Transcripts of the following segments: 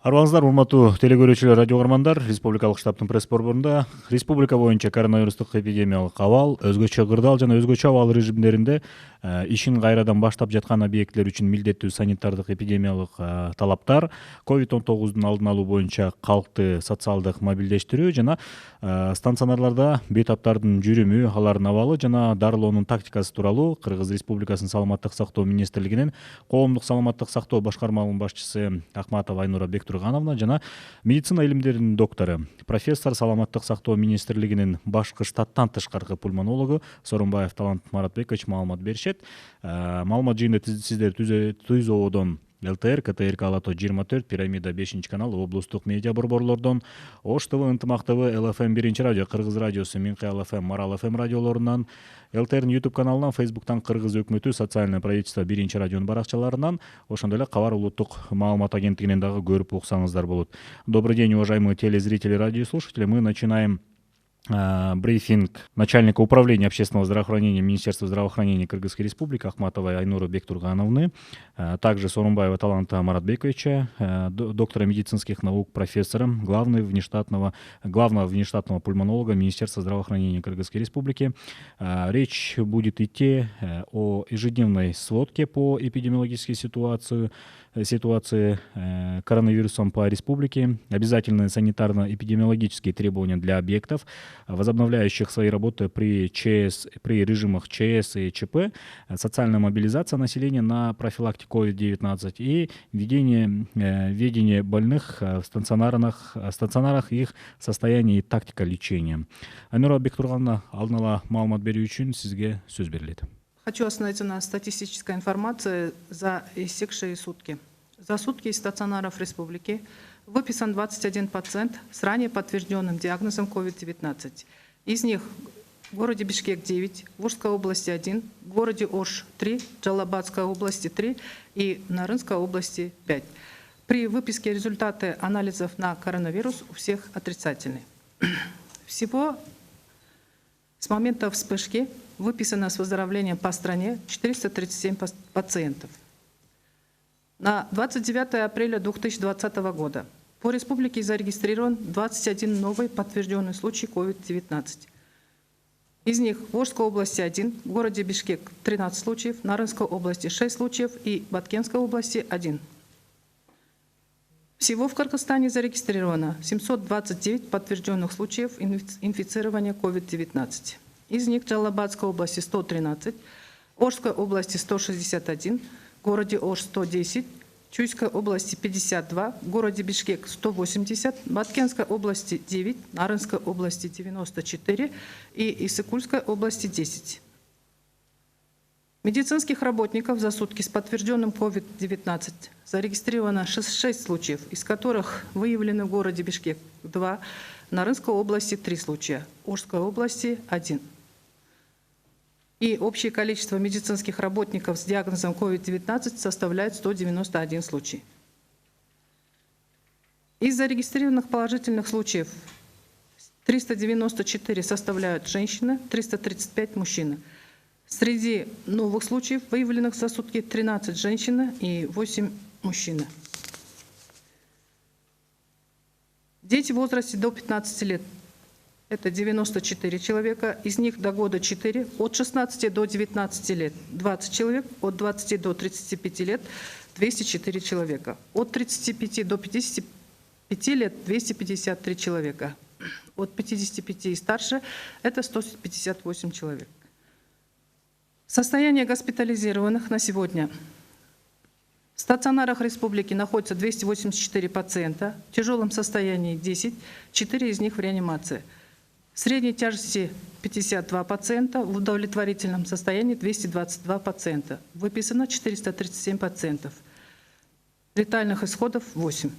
Арбаңыздар, урматтуу телекөрүүчүлөр, радио угармандар. Республикалык штабтын пресс борборунда республика боюнча коронавирустук эпидемиялык абал, өзгөчө кырдаал жана өзгөчө абал режимдеринде ишин кайрадан баштап жаткан объектилер үчүн милдеттүү санитардык эпидемиялык талаптар, COVID-19 алдын алуу боюнча калкты социалдык мобилдештирүү жана стационарларда бейтаптардын жүрүмү, алардын абалы жана дарылоонун тактикасы тууралуу Кыргыз Республикасынын саламаттык сактоо министрлигинин коомдук саламаттык сактоо башкармалыгынын башчысы Акматова Айнура Бектургановна жана медицина илимдеринин доктору, профессор, саламаттык сактоо министрлигинин башкы штаттан тышкаркы пульмонологу Сооронбаев Талант Маратбекович маалымат беришет. Маалымат жыйында сиздер Түз ободон ЛТР, КТРК Алато 24, Пирамида 5 канал, облустук медиа борборлордон, Ош ТВ, Ынтымак ТВ, ЛФМ 1 радио, Кыргыз радиосу, Минкы ЛФМ, Марал ФМ радиолорунан, ЛТРнын YouTube каналынан, Facebooктан Кыргыз өкмөтү социальное правительство 1 радионун баракчаларынан, ошондой эле Кабар улуттук маалымат агенттигинен дагы көрүп уксаңыздар болот. Добрый день, уважаемые телезрители и радиослушатели. Мы начинаем брифинг начальника управления общественного здравоохранения Министерства здравоохранения Кыргызской Республики Ахматовой Айнуры Бектургановны, также Сооронбаева Таланта Маратбековича, доктора медицинских наук, профессора, главного внештатного пульмонолога Министерства здравоохранения Кыргызской Республики. Речь будет идти о ежедневной сводке по эпидемиологической ситуации коронавирусом по республике, обязательные санитарно-эпидемиологические требования для объектов, возобновляющих свои работы при режимах ЧС и ЧП, социальная мобилизация населения на профилактику COVID-19 и ведение больных в стационарах, их состояние и тактика лечения. Айнура Бектургановна, алдын ала маалымат берүү үчүн сизге сөз берилет. Хочу остановиться на статистической информации за истекшие сутки. За сутки из стационаров республики выписан 21 пациент с ранее подтвержденным диагнозом COVID-19. Из них в городе Бишкек 9, в Ужской области 1, в городе Ош 3, в Джалабадской области 3 и в Нарынской области 5. При выписке результаты анализов на коронавирус у всех отрицательные. Всего с момента вспышки выписано с выздоровлением по стране 437 пациентов. На 29 апреля 2020 года по республике зарегистрирован 21 новый подтвержденный случай COVID-19. Из них в Ожской области 1, в городе Бишкек 13 случаев, в Нарынской области 6 случаев и в Баткенской области 1. Всего в Кыргызстане зарегистрировано 729 подтвержденных случаев инфицирования COVID-19. Из них в Джалабадской области 113, в Ожской области 161, в городе Ош 110, в Чуйской области 52, в городе Бишкек 180, в Баткенской области 9, в Нарынской области 94 и Иссыкульской области 10. Медицинских работников за сутки с подтвержденным COVID-19 зарегистрировано 6 случаев, из которых выявлены в городе Бишкек 2, в Нарынской области 3 случая, в Ожской области 1. И общее количество медицинских работников с диагнозом COVID-19 составляет 191 случай. Из зарегистрированных положительных случаев 394 составляют женщины, 335 мужчины. Среди новых случаев, выявленных за сутки, 13 женщины и 8 мужчины. Дети в возрасте до 15 лет. Это 94 человека, из них до года 4, от 16 до 19 лет 20 человек, от 20 до 35 лет 204 человека, от 35 до 55 лет 253 человека, от 55 и старше это 158 человек. Состояние госпитализированных на сегодня. В стационарах республики находится 284 пациента, в тяжелом состоянии 10, 4 из них в реанимации. Средней тяжести 52 пациента, в удовлетворительном состоянии 222 пациента. Выписано 437 пациентов. Летальных исходов 8.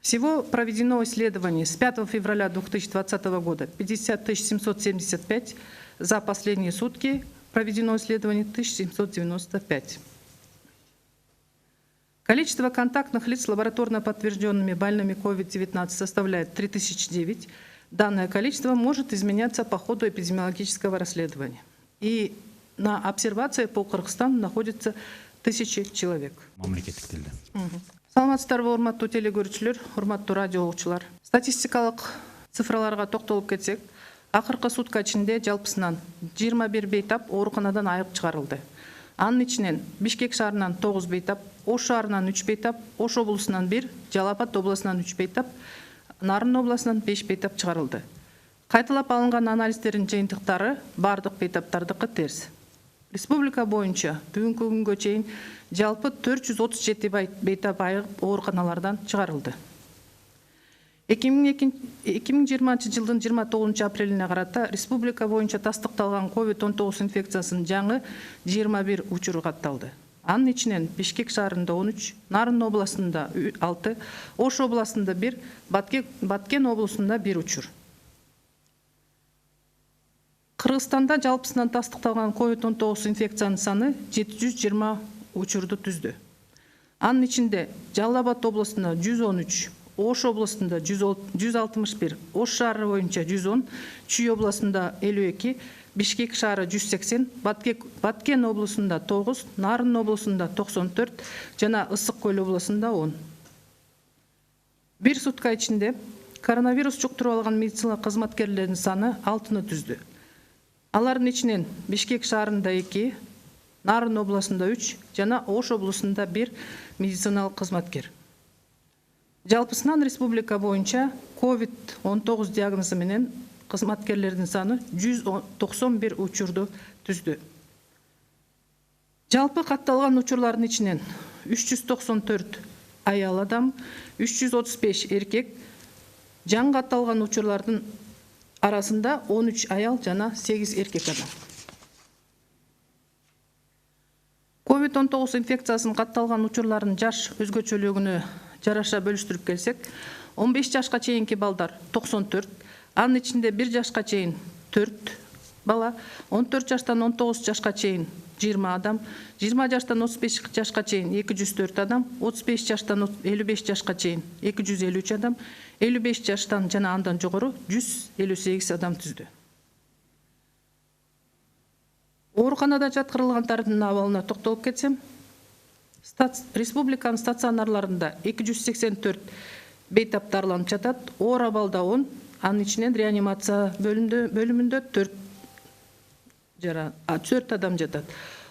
Всего проведено исследований с 5 февраля 2020 года 50 775. За последние сутки проведено исследование 1795. Количество контактных лиц с лабораторно подтвержденными больными COVID-19 составляет 3009. Данное количество может изменяться по ходу эпидемиологического расследования. И на обсервации по Кыргызстану находится 1000 человек. Саламатсыздарбы, урматтуу телекөрүүчүлөр, урматтуу радио угуучулар. Статистикалык цифраларга токтолуп кетсек, акыркы сутка ичинде жалпысынан 21 бейтап ооруканадан айыгып чыгарылды. Анын ичинен Бишкек шаарынан 9 бейтап, Ош шаарынан 3 бейтап, Ош облусунан 1, Жалал Абад облусунан 3 бейтап, Нарын облусунан 5 бейтап чыгарылды. Кайталап алынган анализдердин жыйынтыктары бардык бейтаптардыкы терс. Республика боюнча бүгүнкү күнгө чейин жалпы 437 бейтап айыгып ооруканалардан чыгарылды. 2020 жылдын 29 апрелине карата республика боюнча тастыкталган COVID-19 инфекциясынын жаңы 21 учуру катталды. Анын ичинен Бишкек шаарында 13, Нарын областында 6, Ош областында 1, Баткен облусунда 1 учур. Кыргызстанда жалпысынан тастыкталган COVID-19 инфекциянын саны 720 учурду түздү. Анын ичинде Жалал Абад облусунда 113, Ош облусунда 161, Ош шаары боюнча 110, Чүй облусунда 52, Бишкек шаары 180, Баткен облусунда 9, Нарын облусунда 94 жана Ысык көл облусунда 10. Бир сутка ичинде коронавирус жуктуруп алган медицина кызматкерлеринин саны 6-ны түздү. Алардын ичинен Бишкек шаарында 2, Нарын облусунда 3 жана Ош облусунда 1 медициналык кызматкер. Жалпысынан республика боюнча COVID-19 диагнозу менен кызматкерлердин саны 191 учурду түздү. Жалпы катталган учурлардын ичинен 394 аял адам, 335 эркек, жаңы катталган учурлардын арасында 13 аял жана 8 эркек адам. COVID-19 инфекциясынын катталган учурларынын жаш өзгөчөлүгүнө жараша бөлүштүрүп келсек, 15 жашка чейинки балдар 94, анын ичинде 1 жашка чейин 4 бала, 14 жаштан 19 жашка чейин 20 адам, 20 жаштан 35 жашка чейин 204 адам, 35 жаштан 55 жашка чейин 253 адам, 55 жаштан жана андан жогору 158 адам түздү. Ооруканада жаткырылгандардын абалына токтолуп кетсем, республиканын стационарларында 284 бейтап дарыланып жатат, оор абалда 10, анын ичинен реанимация бөлүмүндө 4 адам жатат.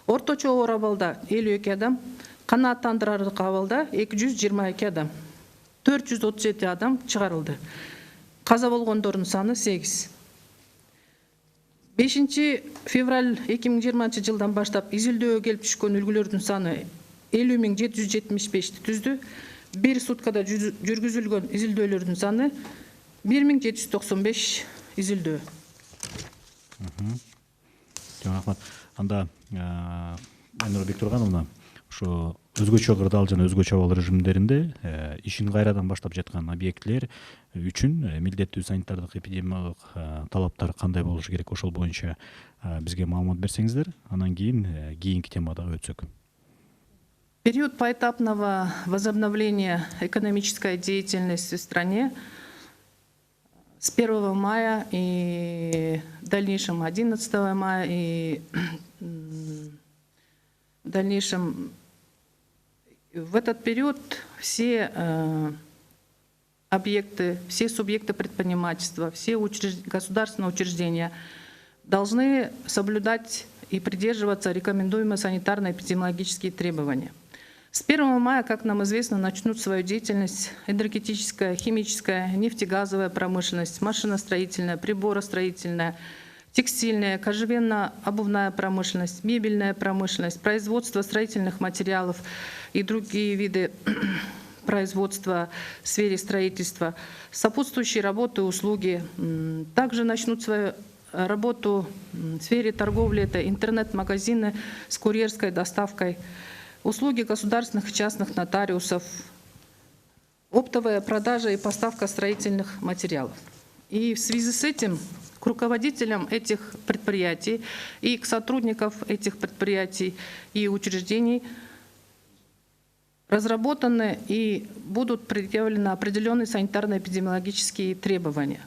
Орточо оор абалда 52 адам, канааттандырарлык абалда 222 адам, 437 адам чыгарылды. Каза болгондордун саны 8. 5 февраль 2020 жылдан баштап изилдөөгө келип түшкөн үлгүлөрдүн саны 50.775 түздү. Бир суткада жүргүзүлгөн изилдөөлөрдүн саны 1795 изилдөө. Рахмат. Анда Айнура Бектургановна, ошо өзгөчө кырдаал жана өзгөчө абал режимдеринде ишин кайрадан баштап жаткан объектилер үчүн милдеттүү санитардык эпидемиологиялык талаптар кандай болушу керек, ошол боюнча бизге маалымат берсеңиздер, анан кийинки темага өтсөк. Период поэтапного возобновления экономической деятельности в стране с 1 мая и в дальнейшем 11 мая и в дальнейшем в этот период все объекты, все субъекты предпринимательства, все государственные учреждения должны соблюдать и придерживаться рекомендуемые санитарно-эпидемиологические требования. С 1 мая, как нам известно, начнут свою деятельность энергетическая, химическая, нефтегазовая промышленность, машиностроительная, приборостроительная, текстильная, кожевенно-обувная промышленность, мебельная промышленность, производство строительных материалов и другие виды производства в сфере строительства, сопутствующие работы и услуги. Также начнут свою работу в сфере торговли, это интернет-магазины с курьерской доставкой, услуги государственных и частных нотариусов, оптовая продажа и поставка строительных материалов. И в связи с этим к руководителям этих предприятий и к сотрудникам этих предприятий и учреждений разработаны и будут предъявлены определенные санитарно-эпидемиологические требования,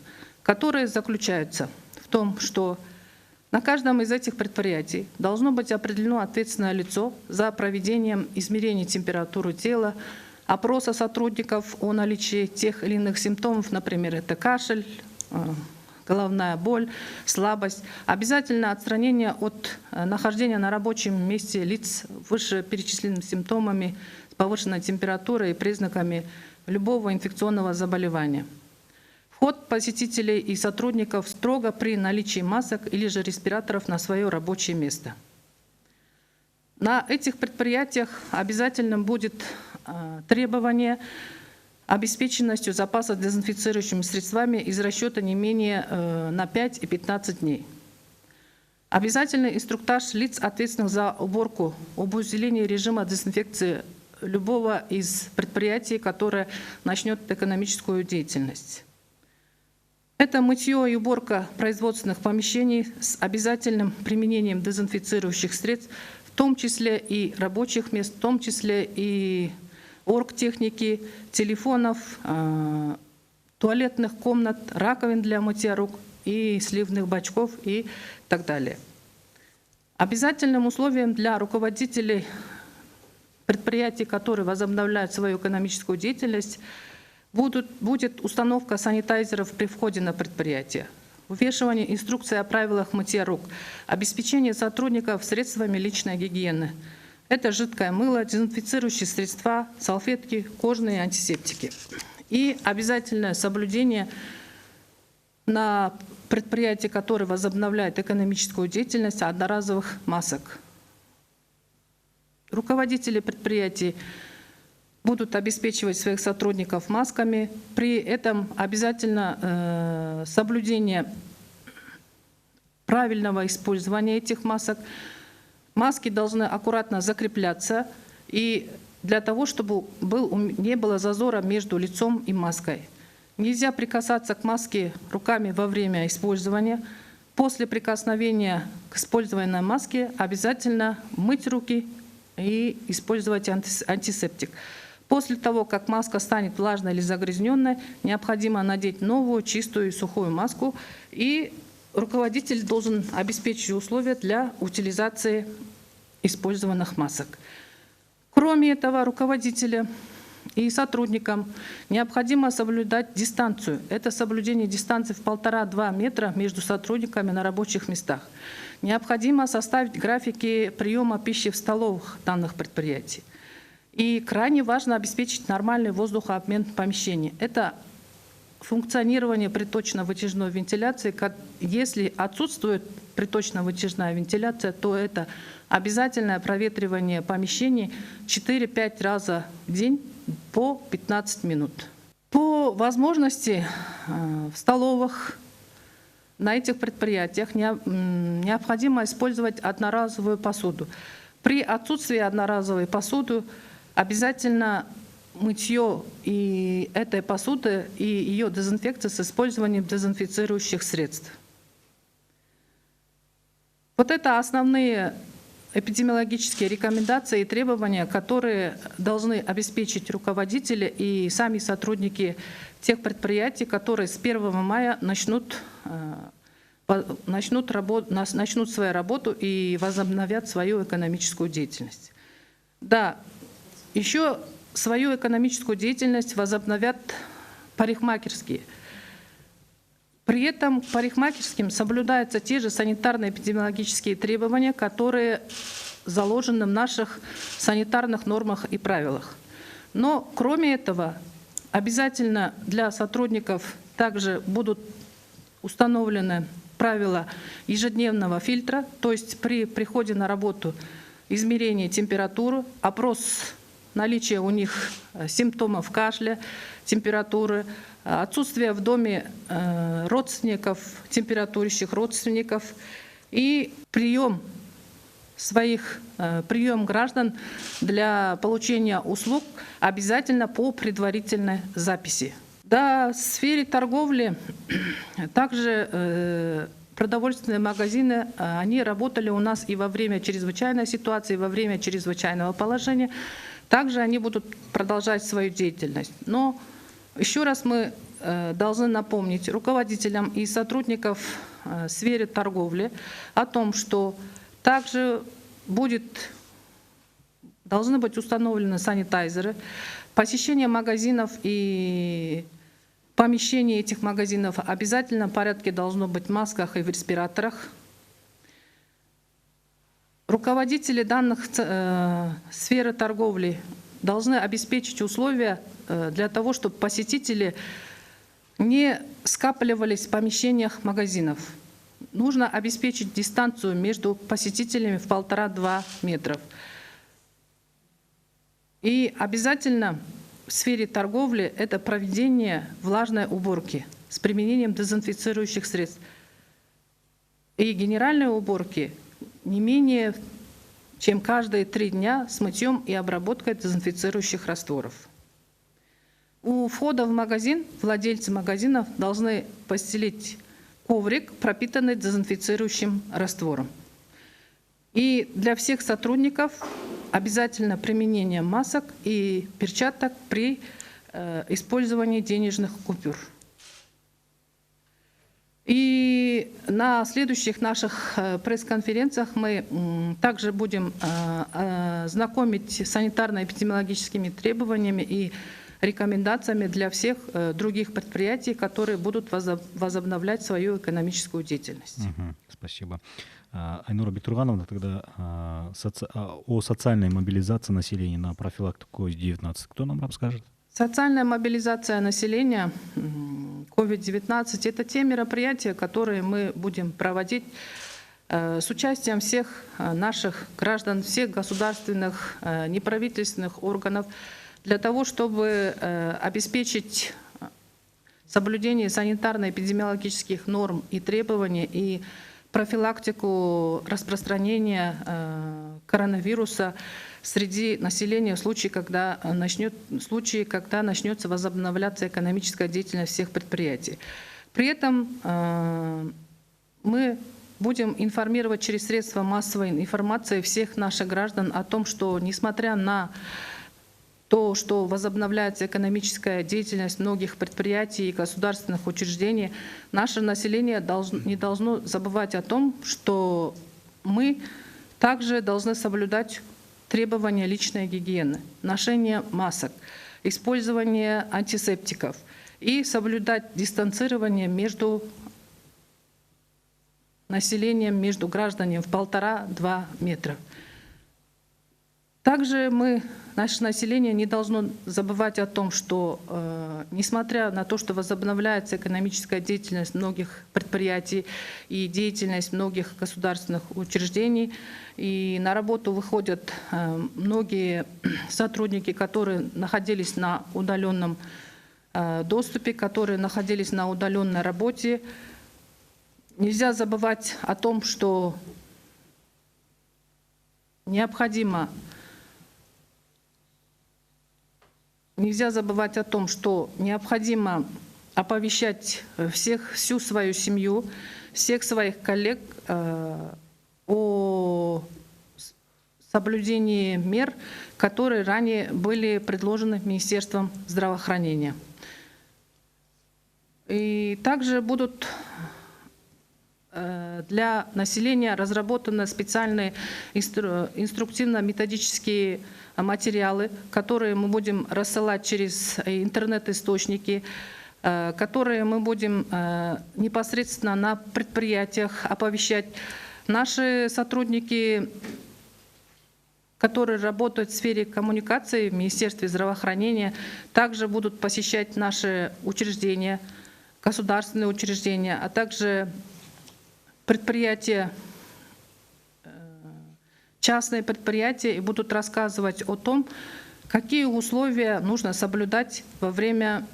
которые заключаются в том, что на каждом из этих предприятий должно быть определено ответственное лицо за проведением измерений температуры тела, опроса сотрудников о наличии тех или иных симптомов, например, это кашель, головная боль, слабость. Обязательно отстранение от нахождения на рабочем месте лиц с вышеперечисленными симптомами, с повышенной температурой и признаками любого инфекционного заболевания. Вход посетителей и сотрудников строго при наличии масок или же респираторов на свое рабочее место. На этих предприятиях обязательным будет требование обеспеченностью запаса дезинфицирующими средствами из расчета не менее на 5 и 15 дней. Обязательный инструктаж лиц, ответственных за уборку, об усилении режима дезинфекции любого из предприятий, которое начнет экономическую деятельность. Это мытье и уборка производственных помещений с обязательным применением дезинфицирующих средств, в том числе и рабочих мест, в том числе и оргтехники, телефонов, туалетных комнат, раковин для мытья рук и сливных бачков и так далее. Обязательным условием для руководителей предприятий, которые возобновляют свою экономическую деятельность, будет установка санитайзеров при входе на предприятие, вывешивание инструкции о правилах мытья рук, обеспечение сотрудников средствами личной гигиены. Это жидкое мыло, дезинфицирующие средства, салфетки, кожные антисептики. И обязательное соблюдение на предприятии, которые возобновляют экономическую деятельность, одноразовых масок. Руководители предприятий будут обеспечивать своих сотрудников масками. При этом обязательно соблюдение правильного использования этих масок. Маски должны аккуратно закрепляться, и для того, чтобы не было зазора между лицом и маской. Нельзя прикасаться к маске руками во время использования. После прикосновения к использованной маске обязательно мыть руки и использовать антисептик. После того, как маска станет влажной или загрязненной, необходимо надеть новую, чистую и сухую маску, и руководитель должен обеспечить условия для утилизации использованных масок. Кроме этого, руководителям и сотрудникам необходимо соблюдать дистанцию. Это соблюдение дистанции в 1,5–2 метра между сотрудниками на рабочих местах. Необходимо составить графики приема пищи в столовых данных предприятий. И крайне важно обеспечить нормальный воздухообмен в помещении. Это функционирование приточно-вытяжной вентиляции. Если отсутствует приточно-вытяжная вентиляция, то это обязательное проветривание помещений 4-5 раза в день по 15 минут. По возможности в столовых на этих предприятиях необходимо использовать одноразовую посуду. При отсутствии одноразовой посуды обязательно мытье и этой посуды и ее дезинфекция с использованием дезинфицирующих средств. Вот это основные эпидемиологические рекомендации и требования, которые должны обеспечить руководители и сами сотрудники тех предприятий, которые с 1 мая начнут свою работу и возобновят свою экономическую деятельность. Да, еще свою экономическую деятельность возобновят парикмахерские. При этом к парикмахерским соблюдаются те же санитарно-эпидемиологические требования, которые заложены в наших санитарных нормах и правилах. Но кроме этого, обязательно для сотрудников также будут установлены правила ежедневного фильтра, то есть при приходе на работу измерение температуры, опрос наличия у них симптомов кашля, температуры, отсутствие в доме родственников, температурящих родственников и прием граждан для получения услуг обязательно по предварительной записи. Да, в сфере торговли также продовольственные магазины, они работали у нас и во время чрезвычайной ситуации, и во время чрезвычайного положения. Также они будут продолжать свою деятельность. Но еще раз мы должны напомнить руководителям и сотрудникам в сфере торговли о том, что также должны быть установлены санитайзеры, Посещение магазинов и помещение этих магазинов в обязательном порядке должно быть в масках и в респираторах. Руководители данных сферы торговли должны обеспечить условия для того, чтобы посетители не скапливались в помещениях магазинов. Нужно обеспечить дистанцию между посетителями в 1,5-2 метра. И обязательно в сфере торговли это проведение влажной уборки с применением дезинфицирующих средств. И генеральной уборки не менее чем каждые 3 дня с мытьем и обработкой дезинфицирующих растворов. У входа в магазин владельцы магазинов должны постелить коврик, пропитанный дезинфицирующим раствором. И для всех сотрудников обязательно применение масок и перчаток при использовании денежных купюр. И на следующих наших пресс-конференциях мы также будем знакомить с санитарно-эпидемиологическими требованиями и рекомендациями для всех других предприятий, которые будут возобновлять свою экономическую деятельность. Спасибо. Айнура Бектургановна, тогда о социальной мобилизации населения на профилактику COVID-19 кто нам расскажет? Социальная мобилизация населения COVID-19 – это те мероприятия, которые мы будем проводить с участием всех наших граждан, всех государственных, неправительственных органов, для того, чтобы обеспечить соблюдение санитарно-эпидемиологических норм и требований и профилактику распространения коронавируса среди населения в случае, когда начнется возобновляться экономическая деятельность всех предприятий. При этом мы будем информировать через средства массовой информации всех наших граждан о том, что несмотря на то, что возобновляется экономическая деятельность многих предприятий и государственных учреждений, наше население не должно забывать о том, что мы также должны соблюдать требования личной гигиены, ношение масок, использование антисептиков и соблюдать дистанцирование между населением, между гражданами в 1,5-2 метра. Также наше население не должно забывать о том, что несмотря на то, что возобновляется экономическая деятельность многих предприятий и деятельность многих государственных учреждений, и на работу выходят многие сотрудники, которые находились на удаленном доступе, которые находились на удаленной работе, нельзя забывать о том, что необходимо оповещать всю свою семью, всех своих коллег о соблюдении мер, которые ранее были предложены Министерством здравоохранения. И также будут для населения разработаны специальные инструктивно-методические материалы, которые мы будем рассылать через интернет-источники, которые мы будем непосредственно на предприятиях оповещать. Наши сотрудники, которые работают в сфере коммуникации в Министерстве здравоохранения, также будут посещать наши учреждения, государственные учреждения, а также предприятия, частные предприятия, и будут рассказывать о том, какие условия нужно соблюдать во время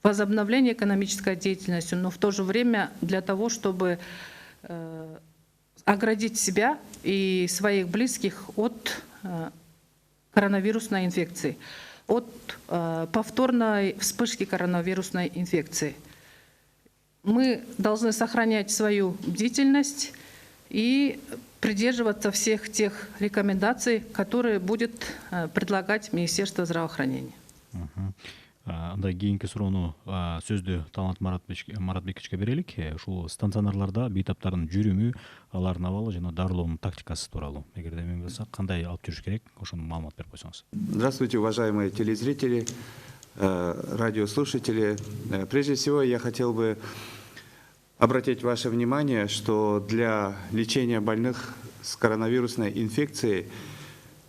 возобновления экономической деятельности, но в то же время для того, чтобы оградить себя и своих близких от коронавирусной инфекции, от повторной вспышки коронавирусной инфекции. Мы должны сохранять свою бдительность и придерживаться всех тех рекомендаций, которые будет предлагать Министерство здравоохранения. Андай кийинки суроону сөздү Талант Маратбековичке берелик. Ушул стационарларда бейтаптардын жүрүмү, алардын абалы жана дарылоонун тактикасы тууралуу. Эгерде эмен болсо, кандай алып жүрүш керек, ошону маалымат берип койсоңуз. Здравствуйте, уважаемые телезрители, радиослушатели. Прежде всего, я хотел бы обратить ваше внимание, что для лечения больных с коронавирусной инфекцией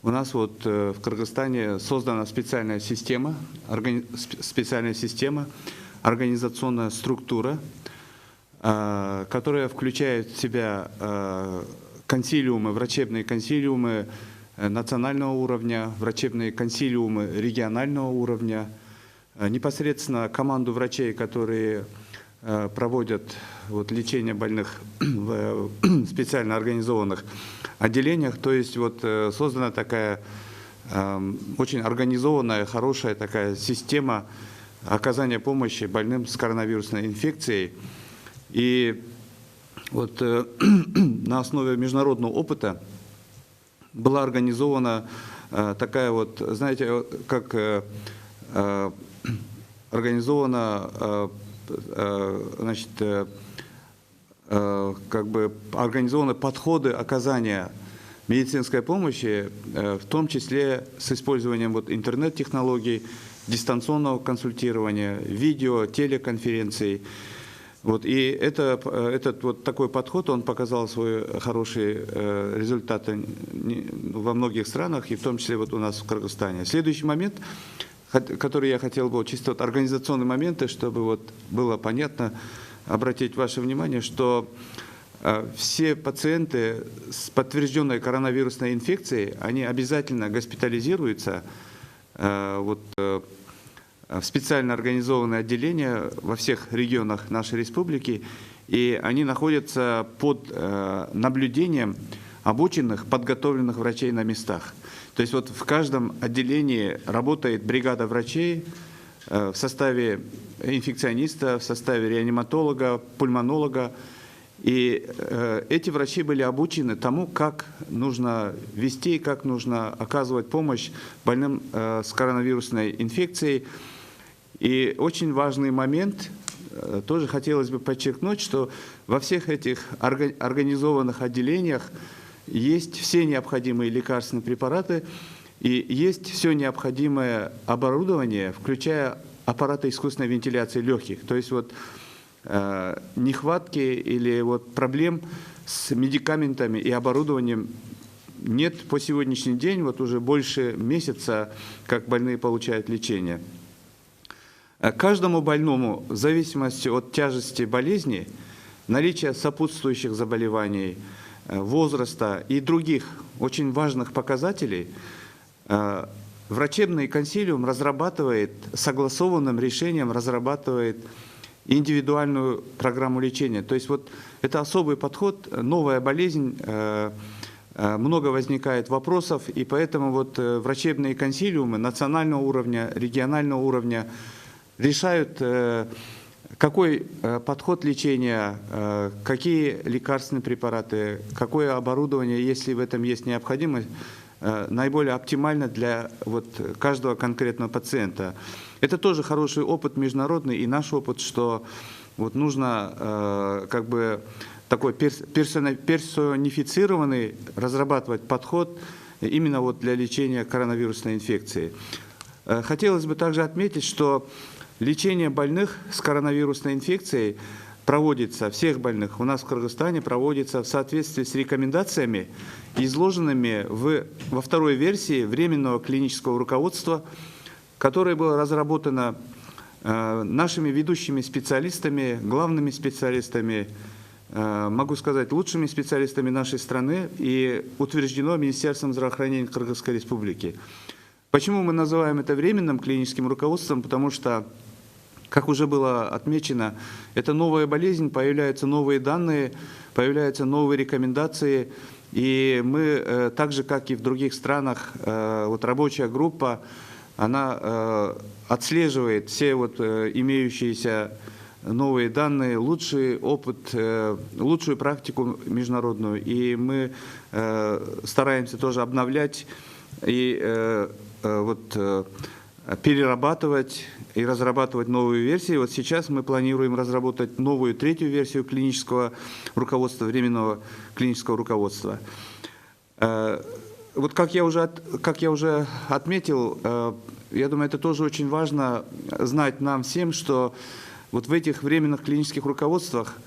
у нас вот в Кыргызстане создана специальная система, организационная структура, которая включает в себя консилиумы, врачебные консилиумы национального уровня, врачебные консилиумы регионального уровня, непосредственно команду врачей, которые проводят вот лечение больных в специально организованных отделениях. То есть вот создана такая очень организованная, хорошая такая система оказания помощи больным с коронавирусной инфекцией. И вот на основе международного опыта была организована такая вот, знаете, как организована, значит, как бы организованы подходы оказания медицинской помощи, в том числе с использованием вот интернет-технологий, дистанционного консультирования, видео, телеконференций. Вот, и этот вот такой подход, он показал свои хорошие результаты во многих странах, и в том числе вот у нас в Кыргызстане. Следующий момент, который я хотел бы, чисто вот организационные моменты, чтобы вот было понятно, обратить ваше внимание, что все пациенты с подтвержденной коронавирусной инфекцией, они обязательно госпитализируются вот, в специально организованные отделения во всех регионах нашей республики, и они находятся под наблюдением обученных, подготовленных врачей на местах. То есть вот в каждом отделении работает бригада врачей в составе инфекциониста, в составе реаниматолога, пульмонолога. И эти врачи были обучены тому, как нужно вести, как нужно оказывать помощь больным с коронавирусной инфекцией. И очень важный момент, тоже хотелось бы подчеркнуть, что во всех этих организованных отделениях есть все необходимые лекарственные препараты и есть все необходимое оборудование, включая аппараты искусственной вентиляции легких. То есть вот нехватки или вот проблем с медикаментами и оборудованием нет по сегодняшний день, вот уже больше месяца, как больные получают лечение. Каждому больному, в зависимости от тяжести болезни, наличия сопутствующих заболеваний, возраста и других очень важных показателей, врачебный консилиум разрабатывает, согласованным решением разрабатывает индивидуальную программу лечения. То есть вот это особый подход, новая болезнь, много возникает вопросов, и поэтому вот врачебные консилиумы национального уровня, регионального уровня решают, какой подход лечения, какие лекарственные препараты, какое оборудование, если в этом есть необходимость, наиболее оптимально для вот каждого конкретного пациента. Это тоже хороший опыт международный, и наш опыт, что вот нужно как бы такой персонифицированный разрабатывать подход именно вот для лечения коронавирусной инфекции. Хотелось бы также отметить, что лечение больных с коронавирусной инфекцией проводится, всех больных у нас в Кыргызстане проводится в соответствии с рекомендациями, изложенными во второй версии временного клинического руководства, которое было разработано нашими ведущими специалистами, главными специалистами, могу сказать, лучшими специалистами нашей страны и утверждено Министерством здравоохранения Кыргызской Республики. Почему мы называем это временным клиническим руководством? Потому что, как уже было отмечено, это новая болезнь, появляются новые данные, появляются новые рекомендации. И мы, так же, как и в других странах, вот рабочая группа, она отслеживает все вот имеющиеся новые данные, лучший опыт, лучшую практику международную. И мы стараемся тоже обновлять и вот перерабатывать и разрабатывать новые версии. Вот сейчас мы планируем разработать новую, третью версию клинического руководства, временного клинического руководства. Вот как я уже отметил, я думаю, это тоже очень важно знать нам всем, что вот в этих временных клинических руководствах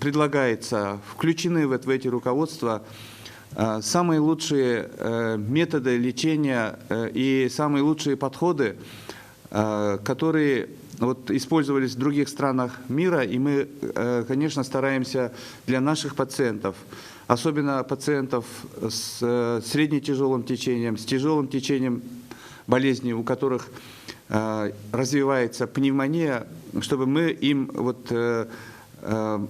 предлагается, включены в эти руководства самые лучшие методы лечения и самые лучшие подходы, которые вот использовались в других странах мира, и мы, конечно, стараемся для наших пациентов, особенно пациентов с средне-тяжелым течением, с тяжелым течением болезни, у которых развивается пневмония, чтобы мы им вот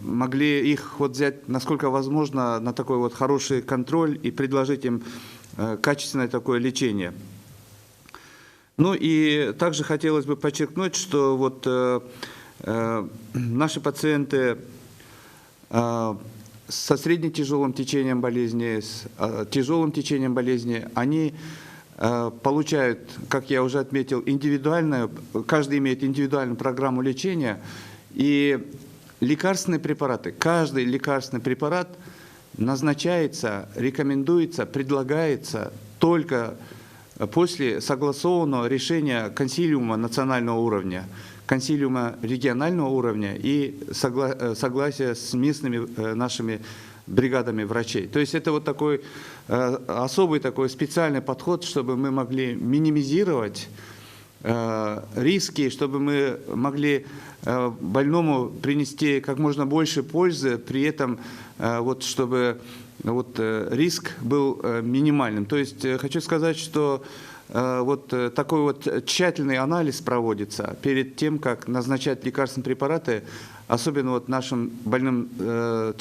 могли их вот взять, насколько возможно, на такой вот хороший контроль и предложить им качественное такое лечение. Ну и также хотелось бы подчеркнуть, что вот наши пациенты со средне-тяжелым течением болезни, с тяжелым течением болезни, они получают, как я уже отметил, индивидуальную, каждый имеет индивидуальную программу лечения, и лекарственные препараты, каждый лекарственный препарат назначается, рекомендуется, предлагается только после согласованного решения консилиума национального уровня, консилиума регионального уровня и согласия с местными нашими бригадами врачей. То есть это вот такой особый такой специальный подход, чтобы мы могли минимизировать риски, чтобы мы могли больному принести как можно больше пользы, при этом вот, чтобы вот, риск был минимальным. То есть хочу сказать, что вот такой вот тщательный анализ проводится перед тем, как назначать лекарственные препараты, особенно вот нашим больным с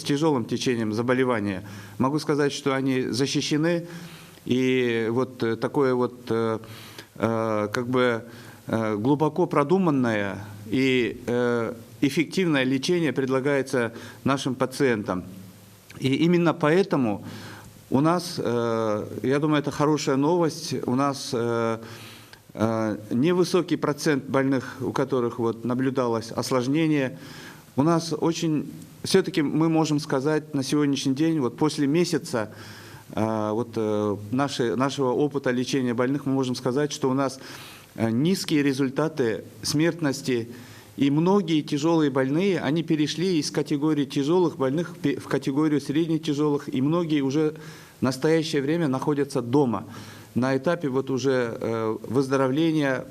тяжелым течением заболевания. Могу сказать, что они защищены, и вот такое вот как бы глубоко продуманное и эффективное лечение предлагается нашим пациентам. И именно поэтому у нас, я думаю, это хорошая новость, у нас невысокий процент больных, у которых вот наблюдалось осложнение. У нас очень, все-таки мы можем сказать на сегодняшний день, вот после месяца вот нашего опыта лечения больных, мы можем сказать, что у нас низкие результаты смертности, и многие тяжелые больные, они перешли из категории тяжелых больных в категорию средне-тяжелых, и многие уже в настоящее время находятся дома. На этапе вот уже выздоровления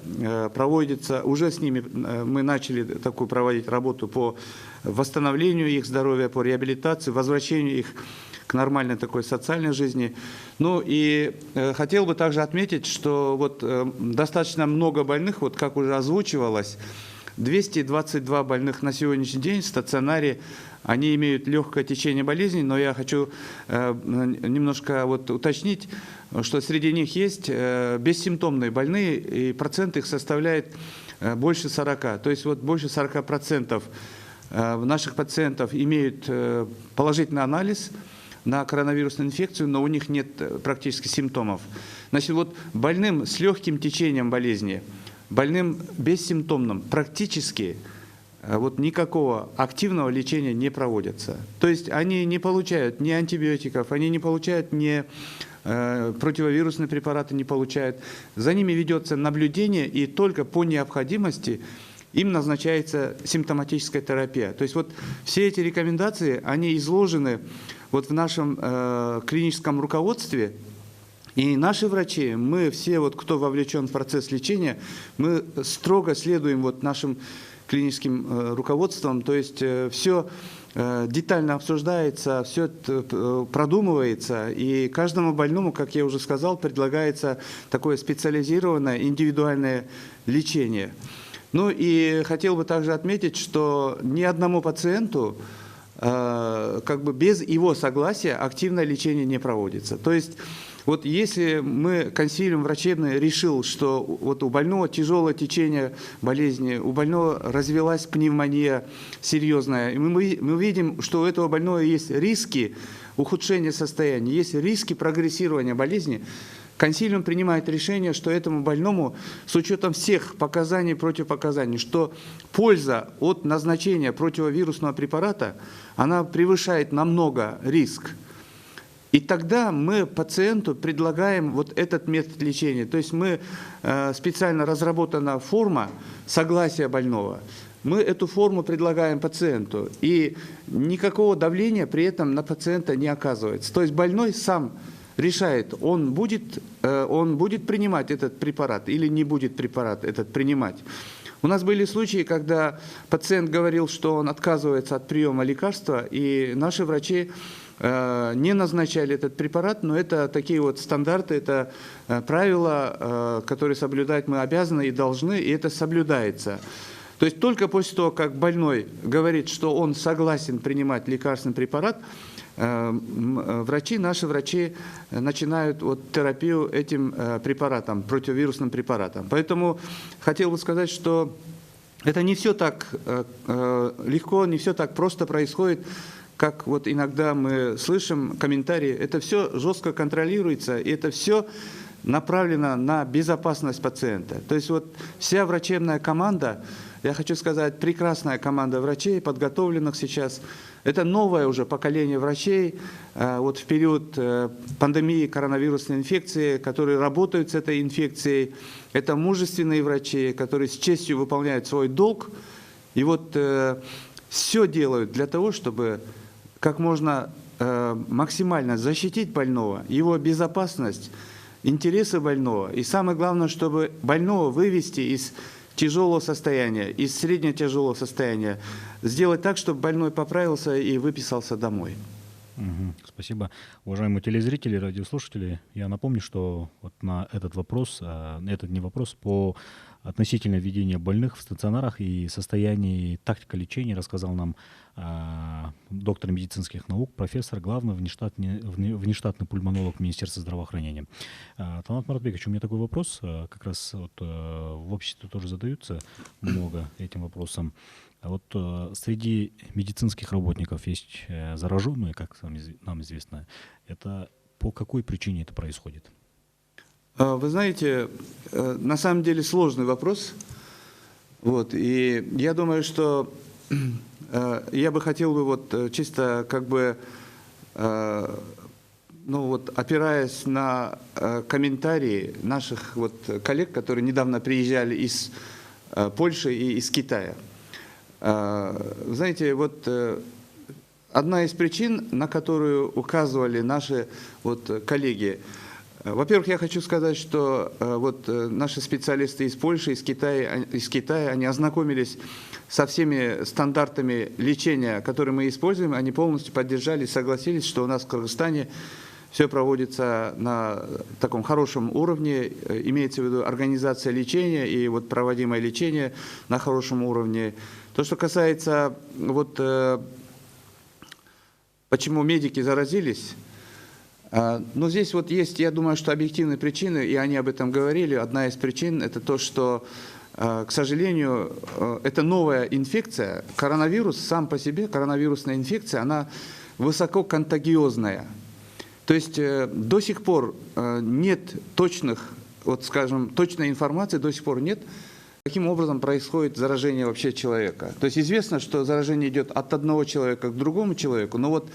проводится, уже с ними мы начали такую проводить работу по восстановлению их здоровья, по реабилитации, возвращению их к нормальной такой социальной жизни. Ну и хотел бы также отметить, что вот достаточно много больных, вот как уже озвучивалось, 222 больных на сегодняшний день в стационаре, они имеют легкое течение болезни, но я хочу немножко вот уточнить, что среди них есть бессимптомные больные, и процент их составляет больше 40. То есть вот больше 40% наших пациентов имеют положительный анализ на коронавирусную инфекцию, но у них нет практически симптомов. Значит, вот больным с легким течением болезни, больным бессимптомным практически вот никакого активного лечения не проводится. То есть они не получают ни антибиотиков, они не получают ни противовирусные препараты, не получают. За ними ведется наблюдение, и только по необходимости им назначается симптоматическая терапия. То есть вот все эти рекомендации, они изложены вот в нашем клиническом руководстве. И наши врачи, мы все, вот, кто вовлечен в процесс лечения, мы строго следуем вот нашим клиническим руководством, то есть все детально обсуждается, все продумывается, и каждому больному, как я уже сказал, предлагается такое специализированное, индивидуальное лечение. Ну и хотел бы также отметить, что ни одному пациенту как бы без его согласия активное лечение не проводится. То есть вот если мы, консилиум врачебный, решил, что вот у больного тяжелое течение болезни, у больного развилась пневмония серьезная, и мы видим, что у этого больного есть риски ухудшения состояния, есть риски прогрессирования болезни, консилиум принимает решение, что этому больному, с учетом всех показаний, противопоказаний, что польза от назначения противовирусного препарата, она превышает намного риск. И тогда мы пациенту предлагаем вот этот метод лечения. То есть мы специально разработана форма согласия больного. Мы эту форму предлагаем пациенту, и никакого давления при этом на пациента не оказывается. То есть больной сам решает, он будет принимать этот препарат или не будет препарат этот принимать. У нас были случаи, когда пациент говорил, что он отказывается от приема лекарства, и наши врачи не назначали этот препарат, но это такие вот стандарты, это правила, которые соблюдать мы обязаны и должны, и это соблюдается. То есть только после того, как больной говорит, что он согласен принимать лекарственный препарат, наши врачи начинают вот терапию этим препаратом, противовирусным препаратом. Поэтому хотел бы сказать, что это не все так легко, не все так просто происходит, как вот иногда мы слышим комментарии. Это все жестко контролируется, и это все направлено на безопасность пациента. То есть вот вся врачебная команда, я хочу сказать, прекрасная команда врачей, подготовленных сейчас. Это новое уже поколение врачей вот в период пандемии коронавирусной инфекции, которые работают с этой инфекцией. Это мужественные врачи, которые с честью выполняют свой долг. И вот все делают для того, чтобы как можно максимально защитить больного, его безопасность, интересы больного. И самое главное, чтобы больного вывести из тяжелого состояния, из средне-тяжелого состояния, сделать так, чтобы больной поправился и выписался домой. Спасибо. Уважаемые телезрители, радиослушатели, я напомню, что вот на этот вопрос, это не вопрос, по относительно ведения больных в стационарах и состоянии тактика лечения рассказал нам доктор медицинских наук, профессор, главный внештатный пульмонолог Министерства здравоохранения. Талант Маратбекович, у меня такой вопрос, как раз вот в обществе тоже задаются много этим вопросом. Вот среди медицинских работников есть зараженные, как нам известно. Это по какой причине это происходит? Вы знаете, на самом деле сложный вопрос. Вот, и я думаю, что я бы хотел бы вот чисто как бы, ну вот, опираясь на комментарии наших вот коллег, которые недавно приезжали из Польши и из Китая. Знаете, вот одна из причин, на которую указывали наши вот коллеги. Во-первых, я хочу сказать, что вот наши специалисты из Польши, из Китая, они ознакомились со всеми стандартами лечения, которые мы используем, они полностью поддержали, согласились, что у нас в Кыргызстане все проводится на таком хорошем уровне, имеется в виду организация лечения и вот проводимое лечение на хорошем уровне. То, что касается вот почему медики заразились, но здесь вот есть, я думаю, что объективные причины, и они об этом говорили. Одна из причин – это то, что, к сожалению, это новая инфекция. Коронавирус сам по себе, коронавирусная инфекция, она высококонтагиозная. То есть до сих пор нет точных, вот скажем, точной информации, до сих пор нет, каким образом происходит заражение вообще человека. То есть известно, что заражение идет от одного человека к другому человеку, но вот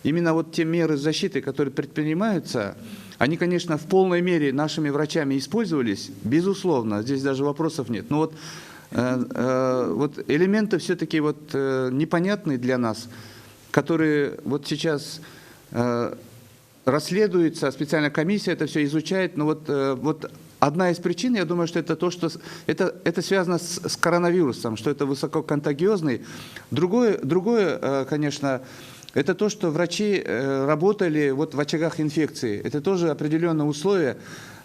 именно вот те меры защиты, которые предпринимаются, они, конечно, в полной мере нашими врачами использовались, безусловно, здесь даже вопросов нет. Но вот, вот элементы все-таки вот непонятные для нас, которые вот сейчас расследуются, специальная комиссия это все изучает, но вот одна из причин, я думаю, что это то, что это связано с коронавирусом, что это высококонтагиозный. Другое, конечно, это то, что врачи работали вот в очагах инфекции. Это тоже определенные условия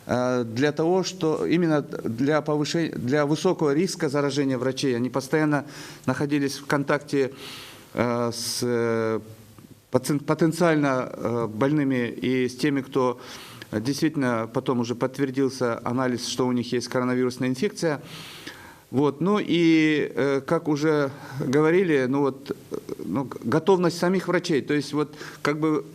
для того, что именно для повышения, для высокого риска заражения врачей. Они постоянно находились в контакте с потенциально больными и с теми, кто действительно потом уже подтвердился анализ, что у них есть коронавирусная инфекция. Вот. Ну и, как уже говорили, готовность самих врачей. То есть вот как бы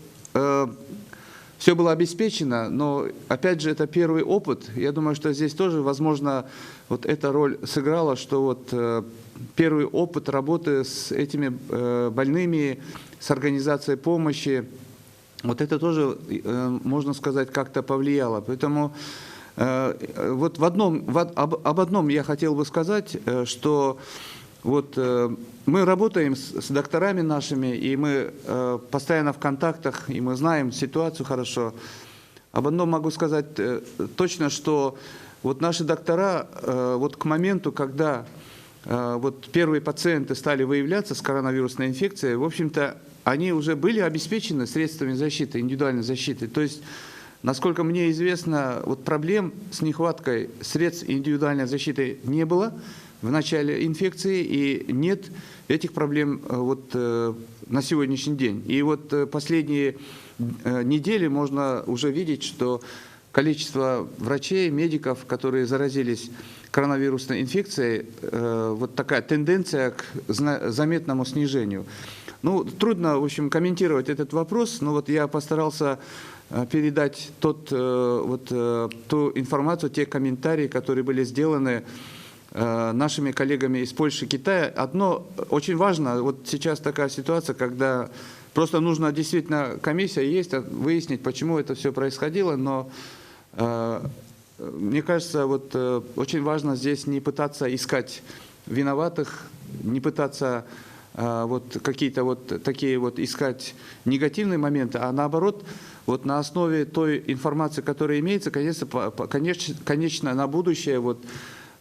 все было обеспечено, но, опять же, это первый опыт. Я думаю, что здесь тоже, возможно, вот эта роль сыграла, что вот первый опыт работы с этими больными, с организацией помощи, вот это тоже, можно сказать, как-то повлияло. Поэтому вот об одном я хотел бы сказать, что вот мы работаем с докторами нашими, и мы постоянно в контактах, и мы знаем ситуацию хорошо. Об одном могу сказать точно, что вот наши доктора вот к моменту, когда вот первые пациенты стали выявляться с коронавирусной инфекцией, в общем-то, они уже были обеспечены средствами защиты, индивидуальной защиты. То есть, насколько мне известно, вот проблем с нехваткой средств индивидуальной защиты не было в начале инфекции, и нет этих проблем вот на сегодняшний день. И вот последние недели можно уже видеть, что количество врачей, медиков, которые заразились коронавирусной инфекцией, вот такая тенденция к заметному снижению. Ну, трудно, в общем, комментировать этот вопрос, но вот я постарался передать ту информацию, те комментарии, которые были сделаны нашими коллегами из Польши, Китая. Одно очень важно, вот сейчас такая ситуация, когда просто нужно действительно, комиссия есть, выяснить, почему это все происходило, но мне кажется, вот очень важно здесь не пытаться искать виноватых, не пытаться вот какие-то вот такие вот искать негативные моменты, а наоборот, вот на основе той информации, которая имеется, конечно, на будущее вот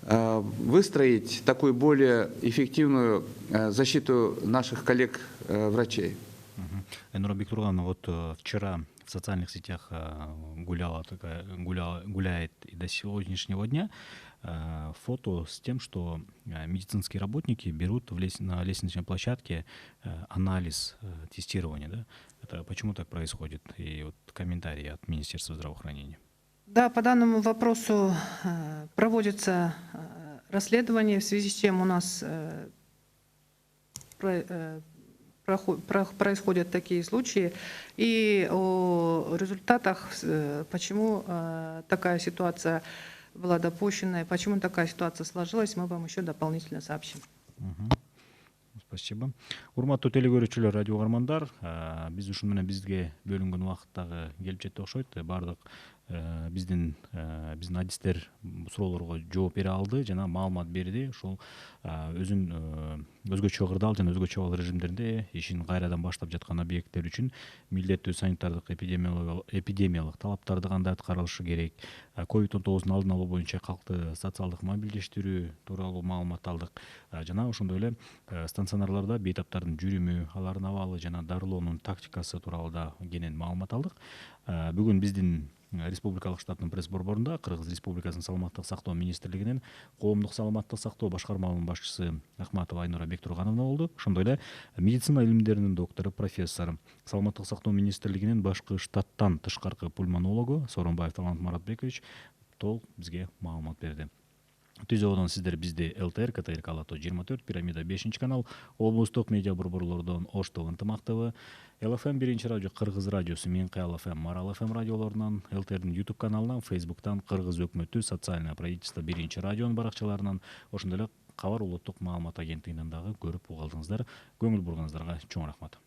выстроить такую более эффективную защиту наших коллег-врачей. Айнура Бектургановна, вот вчера в социальных сетях гуляет и до сегодняшнего дня фото с тем, что медицинские работники берут на лестничной площадке анализ тестирования. Да? Это почему так происходит? И вот комментарии от Министерства здравоохранения. Да, по данному вопросу проводится расследование, в связи с чем у нас происходят такие случаи. И о результатах, почему такая ситуация была допущена и почему такая ситуация сложилась, мы вам еще дополнительно сообщим. Спасибо. Урматтуу телекөрүүчүлөр, радио угармандар, биз ушун менен бизге бөлүнгөн убакыттагы келип жетти окшойт. Баардык биздин адистер суроолорго жооп бере алды жана маалымат берди. Ошол өзгөчө кырдаал жана өзгөчө абал режимдеринде ишин кайрадан баштап жаткан объекттер үчүн милдеттүү санитардык эпидемиялык талаптарды кандай аткарылышы керек, COVID-19 алдын алуу боюнча калкты социалдык мобилдештирүү тууралуу маалымат алдык. Жана ошондой эле стационарларда бейтаптардын жүрүмү, алардын абалы жана дарылоонун тактикасы тууралуу да кенен маалымат алдык. Бүгүн биздин Республикалык штабтын пресс борборунда Кыргыз Республикасынын саламаттык сактоо министрлигинин коомдук саламаттык сактоо башкармалыгынын башчысы Ахматова Айнура Бектургановна болду. Ошондой эле медицина илимдеринин доктору, профессор, саламаттык сактоо министрлигинин башкы штаттан тышкаркы пульмонологу Сооронбаев Талант Маратбекович толук бизге маалымат берди. Түзөөдөн сиздер бизди ЛТР, КТРК Алатоо 24, Пирамида 5 канал, облустук медиа борборлордон Ош ТВ, Ынтымак ТВ, ЛФМ 1 радио, Кыргыз радиосу, Менкай ЛФМ, Марал ФМ радиолорунан, ЛТРдин YouTube каналынан, Facebooктан, Кыргыз өкмөтү социальное правительство 1 радионун баракчаларынан, ошондой эле Кабар улуттук маалымат агенттигинен дагы көрүп угалдыңыздар. Көңүл бурганыңыздарга чоң рахмат.